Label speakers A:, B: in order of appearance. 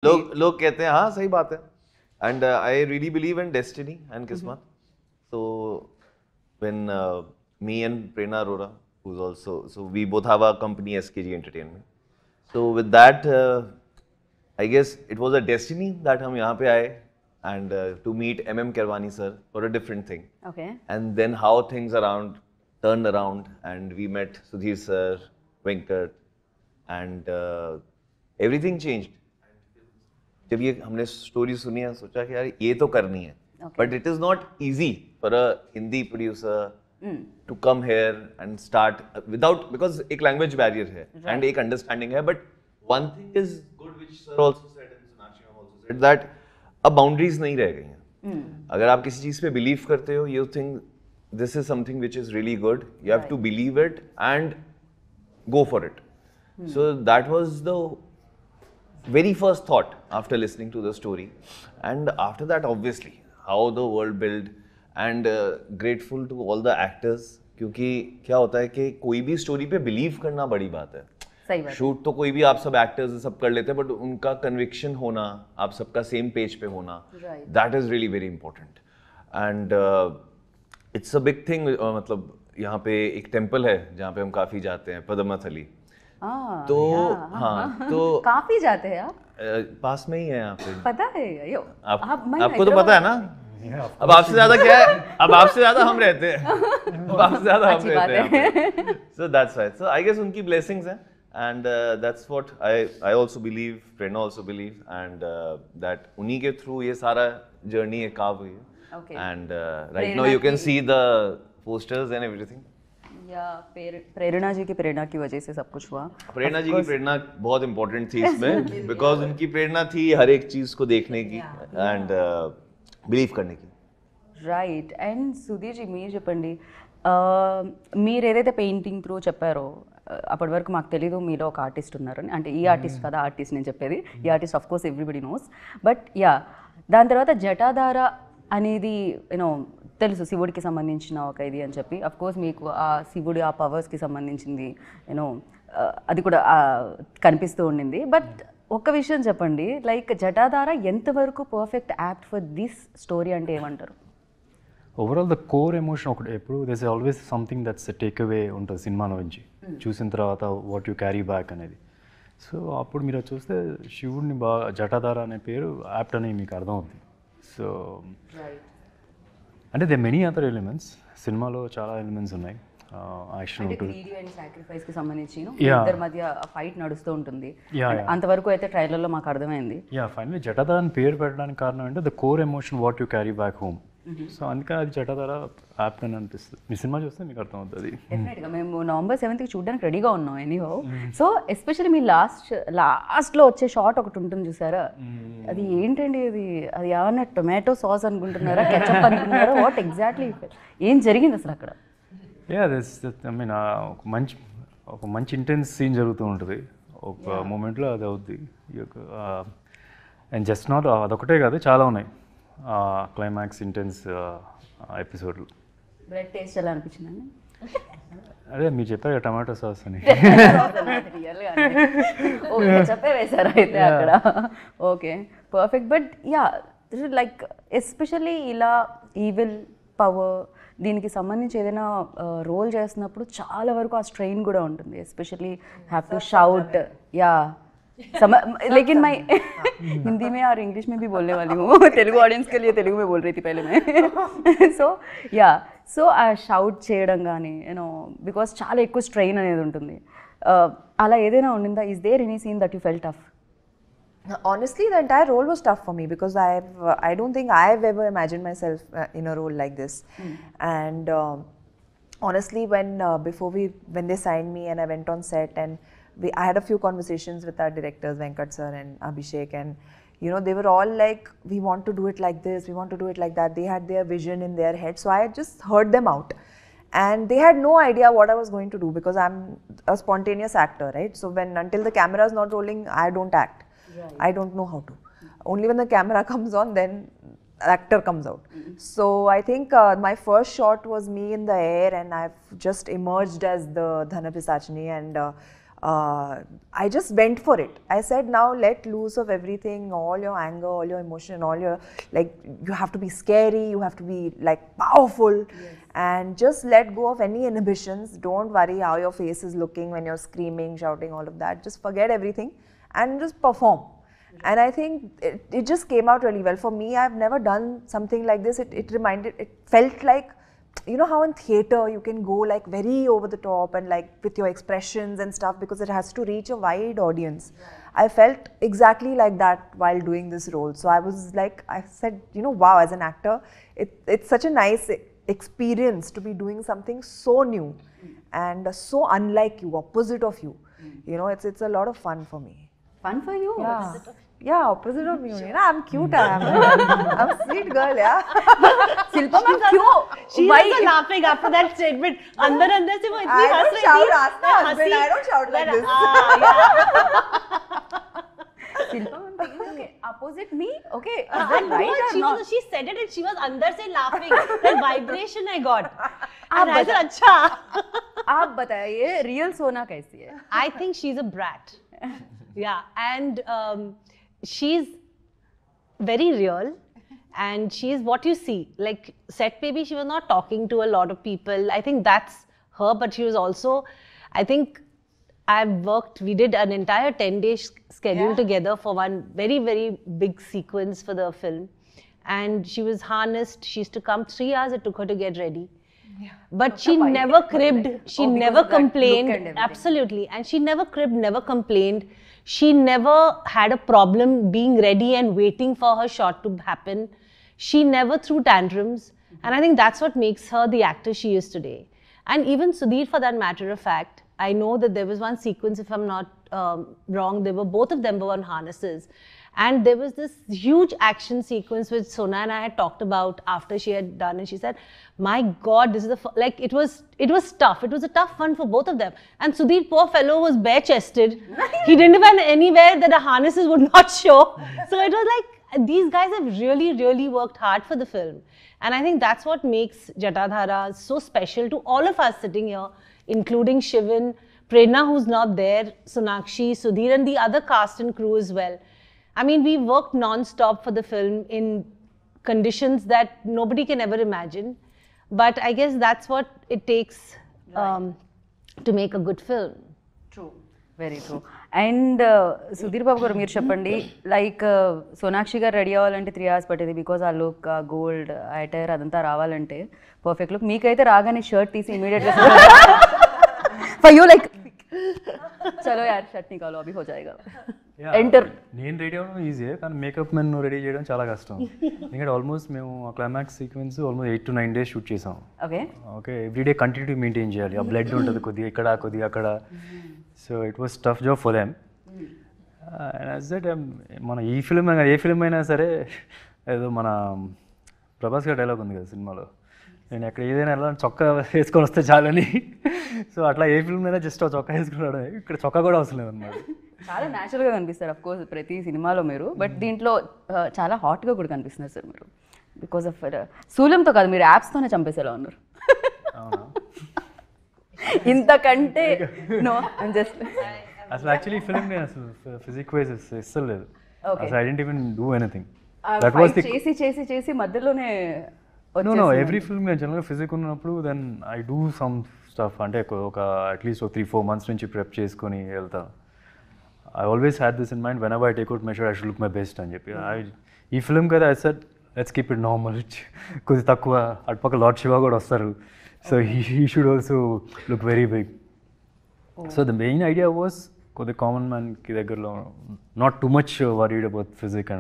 A: लोग कहते हैं हाँ सही बात है and I really believe in destiny and किस्मत so when me and Prerna Arora who's also so we both have our company SKG Entertainment so with that I guess it was a destiny that हम यहाँ पे आए and to meet MM Kirwani sir for a different thing and then how things turned around and we met Sudhir sir Venkat and everything changed जब ये हमने story सुनी है सोचा कि यार ये तो करनी है but it is not easy for a Hindi producer to come here and start without because एक लैंग्वेज बैरियर है एंड एक अंडरस्टैंडिंग है but one thing is good which sir also said and Sonakshi ma'am also said that अब boundaries नहीं रह गई हैं अगर आप किसी चीज पे बिलीव करते हो you think this is something which is really good you have to believe it and go for it so that was the very first thought after listening to the story and after that obviously how the world built and grateful to all the actors क्योंकि क्या होता है कि कोई भी story पे believe करना बड़ी बात है
B: सही बात
A: शूट तो कोई भी आप सब एक्टर्स सब कर लेते हैं बट उनका कन्विक्शन होना आप सबका सेम पेज पे होना that is really very important and it's a big thing मतलब यहाँ पे एक टेम्पल है जहाँ पे हम काफी जाते हैं पद्मनाथली तो हाँ तो
B: काफी जाते हैं आप
A: पास में ही है यहाँ पे
B: पता है यो
A: आपको तो पता है ना अब आपसे ज्यादा क्या है अब आपसे ज्यादा हम रहते हैं अब आपसे ज्यादा हम रहते हैं so that's right so I guess उनकी ब्लेसिंग्स हैं and that's what I also believe Prerna also believe and that उन्हीं के थ्रू ये सारा जर्नी है काव हुई है and right now you can see the posters and everything
B: या प्रेरणा जी की प्रेरणा की वजह से सब कुछ हुआ
A: प्रेरणा जी की प्रेरणा बहुत इंपॉर्टेंट थी इसमें बिकॉज उनकी प्रेरणा थी हर एक चीज को देखने की एंड बिलीव करने की
B: రైట్ అండ్ సుధీర్ జీ మీరు చెప్పండి మీరు ఏదైతే పెయింటింగ్ త్రూ చెప్పారో అప్పటి వరకు మాకు తెలీదు మీలో ఒక ఆర్టిస్ట్ ఉన్నారని అంటే ఈ ఆర్టిస్ట్ కదా ఆర్టిస్ట్ నేను చెప్పేది ఈ artist of course everybody knows but yeah దాని తర్వాత జటాధార అనేది యూనో తెలుసు శివుడికి సంబంధించిన ఒక ఇది అని చెప్పి అఫ్ కోర్స్ మీకు ఆ శివుడి ఆ పవర్స్కి సంబంధించింది యూనో అది కూడా కనిపిస్తూ ఉండింది బట్ ఒక్క విషయం చెప్పండి లైక్ జటాధార ఎంతవరకు perfect apt for this story అంటే ఏమంటారు
C: ఓవరాల్ ద కోర్ ఎమోషన్ ఒకటి ఎప్పుడు this always something that's take away ఉంటుంది సినిమాలో నుంచి చూసిన తర్వాత వాట్ యు క్యారీ బ్యాక్ అనేది సో అప్పుడు మీరు చూస్తే శివుడిని బాగా జటాధార అనే పేరు యాప్ట్ అని మీకు అర్థమవుతుంది సో అంటే దే మెనీ అదర్ ఎలిమెంట్స్ సినిమాలో చాలా ఎలిమెంట్స్ ఉన్నాయి యాక్షన్ ఉంటుంది
B: సాక్రిఫైస్కి సంబంధించి ఇద్దరి మధ్య ఫైట్ నడుస్తూ ఉంటుంది అంతవరకు అయితే ట్రైలర్లో మాకు అర్థమైంది
C: యా ఫైనలీ జటాధార అని పేరు పెట్టడానికి కారణం అంటే the core emotion what you carry back home so అందుకే అది జటాధార యాప్ అని అనిపిస్తుంది మీ సినిమా చూస్తే మీకు అర్థమవుతుంది
B: డెఫినెట్గా మేము November 7th చూడడానికి రెడీగా ఉన్నాం ఎనీహో సో ఎస్పెషల్లీ మీ లాస్ట్లో వచ్చే షాట్ ఒకటి ఉంటుంది చూసారా అది ఏంటండి అది ఏమన్నా టొమాటో సాస్ అనుకుంటున్నారా కెచప్ అనుకుంటున్నారా వాట్ ఎగ్జాక్ట్లీ ఏం జరిగింది అసలు అక్కడ
C: యా దిస్ ఐ మీన్ ఒక మంచి ఇంటెన్స్ సీన్ జరుగుతూ ఉంటుంది ఒక మూమెంట్లో అది అవుద్ది అండ్ జస్ట్ నాట్ అదొకటే కాదు చాలా ఉన్నాయి క్లైమాక్స్ ఇంటెన్స్ ఎపిసోడ్లు
B: బ్రెడ్ టేస్ట్ ఎలా అనిపించిందండి
C: అదే మీరు చెప్పారు టమాటో సాస్ అని
B: ఓకే చెప్పే వేశారు అయితే అక్కడ okay perfect but yeah like especially ఇలా ఈవిల్ పవర్ దీనికి సంబంధించి ఏదైనా రోల్ చేస్తున్నప్పుడు చాలా వరకు ఆ స్ట్రెయిన్ కూడా ఉంటుంది especially have to shout yeah लेकिन मैं हिंदी में और इंग्लिश में भी बोलने वाली हूँ तेलुगु ऑडियंस के लिए तेलुगु में बोल रही थी पहले मैं సో యా సో ఆ షౌట్ చేయడం కానీ యూనో బికాస్ చాలా ఎక్కువ స్ట్రెయిన్ అనేది ఉంటుంది అలా ఏదైనా ఉండిందా is there any scene that you felt tough
D: Honestly, the entire role was tough for me because I don't think I've ever imagined myself in a role like this. And honestly, when they signed me and I went on set and I had a few conversations with our directors, Venkat sir and Abhishek, and you know they were all like, we want to do it like this, we want to do it like that. They had their vision in their head, so I just heard them out. And they had no idea what I was going to do because I'm a spontaneous actor, right? So until the camera is not rolling, I don't act. Right. I don't know how to. Only when the camera comes on, then actor comes out. So I think my first shot was me in the air and I've just emerged as the Dhana Pisachini and I just went for it. I said, now let loose of everything, all your anger, all your emotion, all your, like, you have to be scary, you have to be like powerful, and just let go of any inhibitions. Don't worry how your face is looking when you're screaming, shouting, all of that. Just forget everything and just perform. And I think it just came out really well. For me, I've never done something like this. It felt like, you know how in theatre you can go like very over the top and like with your expressions and stuff, because it has to reach a wide audience. I felt exactly like that while doing this role. So I was like, I said, you know, wow, as an actor, it's such a nice experience to be doing something so new and so unlike you, opposite of you. You know, it's a lot of fun for me.
B: Fun for you?
D: Yeah. Yeah, opposite of me. You know, I'm cute. I'm a sweet girl, yeah.
B: Shilpa ma'am, क्यों?
E: She
B: Why?
E: was laughing after that statement. अंदर अंदर से वो इतनी
D: I
E: हंस
D: don't
E: रही
D: shout,
E: थी.
D: ask my husband. I don't shout like this.
B: Shilpa ma'am thinking, okay, opposite me? Okay, is
E: I
B: that
E: know
B: right or
E: she
B: not?
E: was. She said it and she was अंदर से laughing. That vibration I got.
B: आप
E: And I said, अच्छा.
B: आप बताइए real सोना कैसी है?
E: I think she's a brat. Yeah, and she's very real, and she's what you see. Like set baby, she was not talking to a lot of people. I think that's her, but she was also, I think we did an entire 10-day schedule together for one very, very big sequence for the film. And she was harnessed. She used to come 3 hours, it took her to get ready. Yeah. But she never cribbed, she never complained. Absolutely. And she never cribbed, never complained. She never had a problem being ready and waiting for her shot to happen. She never threw tantrums. And I think that's what makes her the actor she is today. And even Sudhir, for that matter of fact, I know that there was one sequence, if I'm not wrong, both of them were on harnesses. And there was this huge action sequence which Sona and I had talked about after she had done, and she said, my God, this is like, it was tough. It was a tough one for both of them. And Sudhir, poor fellow, was bare-chested. He didn't even anywhere that the harnesses would not show. So it was like, these guys have really, really worked hard for the film. And I think that's what makes Jatadhara so special to all of us sitting here, including Shivan, Prerna, who's not there, Sonakshi, Sudhir, and the other cast and crew as well. I mean, we worked non-stop for the film in conditions that nobody can ever imagine. But I guess that's what it takes to make a good film.
B: True. Very true. And Sudhir Babu garu meer cheppandi, like Sonakshi garu ready avvalante 3 hours pattedi because aa look, gold, attire adanta ravalante perfect look. Meekaithe raagane shirt teesi immediately for you like चलो यार shirt निकालो अभी हो जाएगा enter
C: నేను ready అవ్వడం ఈజీయే కానీ makeup men ready చేయడం చాలా కష్టం ఎందుకంటే ఆల్మోస్ట్ మేము ఆ climax sequence almost 8 to 9 days shoot చేసాం
B: okay
C: okay everyday continue maintain చేయాలి ఆ బ్లడ్ ఉంటుంది కొద్దిగా ఇక్కడ కొద్దిగా అక్కడ so it was tough job for them and as that మన ఈ ఫిల్మ్ ఏ ఫిల్మ్ అయినా సరే ఏదో మన ప్రభాస్ గారి డైలాగ్ ఉంది కదా సినిమాలో నేను ఎక్కడ ఏదైనా ఎలా చొక్కా వేసుకొని వస్తే చాలని సో అట్లా ఏ ఫిల్మ్ అయినా జస్ట్ చొక్కా వేసుకున్నాడు ఇక్కడ చొక్కా కూడా అవసరం లేదన్నమాట
B: చాలా న్యాచురల్గా కనిపిస్తారు అఫ్ కోర్స్ ప్రతి సినిమాలో మీరు బట్ దీంట్లో చాలా హాట్గా కూడా కనిపిస్తున్నారు సార్ మీరు బికాస్ ఆఫ్ శూలంతో కాదు మీరు యాప్స్తోనే చంపేసేలా ఉన్నారు ఇంతకంటే నో జస్ట్
C: అసలు యాక్చువల్లీ ఫిల్మ్ నేను అసలు ఫిజిక్ వైజ్ ఇష్టం లేదు అసలు I didn't even do anything that was the
B: చేసి చేసి చేసి మధ్యలోనే
C: నో ఎవ్రీ ఫిల్మ్ నేను జనరల్గా ఫిజిక్ ఉన్నప్పుడు then I do some stuff అంటే ఒక అట్లీస్ట్ ఒక 3-4 months నుంచి ప్రెప్ చేసుకొని వెళ్తాను I always had this in mind whenever I take out my shirt I should look my best అని చెప్పి ఈ ఫిల్మ్ కదా I said let's keep it normal కొద్ది తక్కువ అటుపక్క లార్డ్ శివ కూడా వస్తారు so he should also look very big so the main idea was కొద్ది కామన్ మ్యాన్కి దగ్గరలో not too much worried about physique and